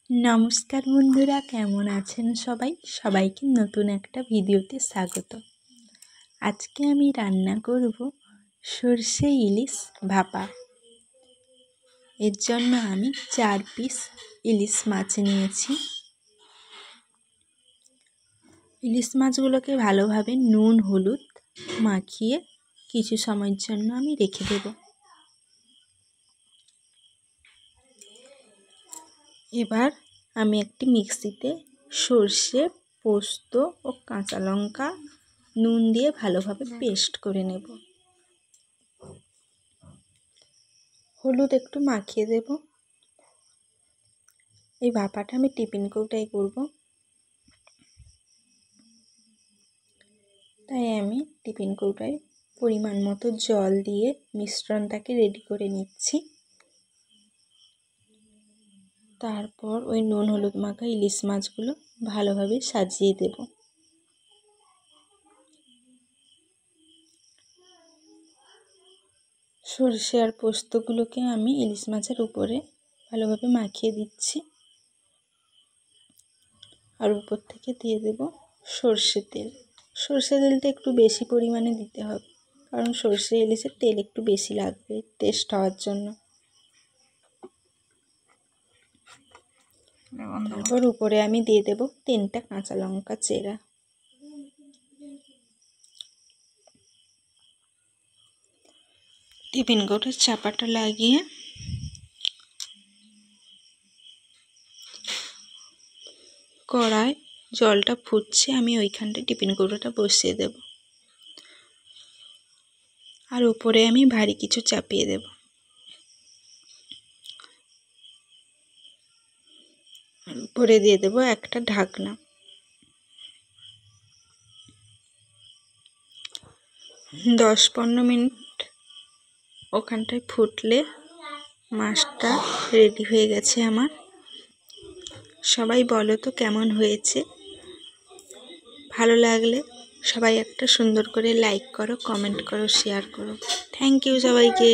नमस्कार बंधुरा केमन आছেন सबाई सबाइके नतून एक भिडियोते स्वागत। आज के आमी रान्ना करब सर्षे इलिश भापा। एर जन्य आमी 4 पिस इलिश माछ नियेछि। इलिश माछगुलोके भालोभाबे नुन हलुद माखिए किछु समयेर जन्य आमी रेखे देब। एबार आमी एकटी मिक्सिते सर्षे पोस्त और काँचा लंका नुन दिए भालोभाबे पेस्ट करे नेब। हलुद एकटू माखिए देब। এই ভাপাটা আমি টিফিন কৌটায় করব, তাই আমি টিফিন কৌটায় পরিমাণ মতো জল দিয়ে মিশ্রণটাকে রেডি করে নিচ্ছি। তারপর ওই নুন হলুদ মাখা ইলিশ মাছগুলো ভালোভাবে সাজিয়ে দেব। সরষে আর পোস্তগুলোকে আমি ইলিশ মাছের উপরে ভালোভাবে মাখিয়ে দিচ্ছি আর উপর থেকে দিয়ে দেব সরষে তেল। সরষে তেলটা একটু বেশি পরিমাণে দিতে হবে, কারণ সরষে ইলিশের তেল একটু বেশি লাগবে টেস্ট হওয়ার জন্য। তারপর উপরে আমি দিয়ে দেব 3টা কাঁচা লঙ্কা চেরা। টিফিন কৌটার চাপাটা লাগিয়ে কড়ায় জলটা ফুটছে, আমি ওইখানটায় টিফিন কৌটাটা বসিয়ে দেব আর উপরে আমি ভারী কিছু চাপিয়ে দেব। উপরে দিয়ে দেব একটা ঢাকনা। 10-15 মিনিট ওখানটায় ফুটলে মাছটা রেডি হয়ে গেছে আমার। সবাই বলো তো কেমন হয়েছে। ভালো লাগলে সবাই একটা সুন্দর করে লাইক করো, কমেন্ট করো, শেয়ার করো। থ্যাংক ইউ সবাইকে।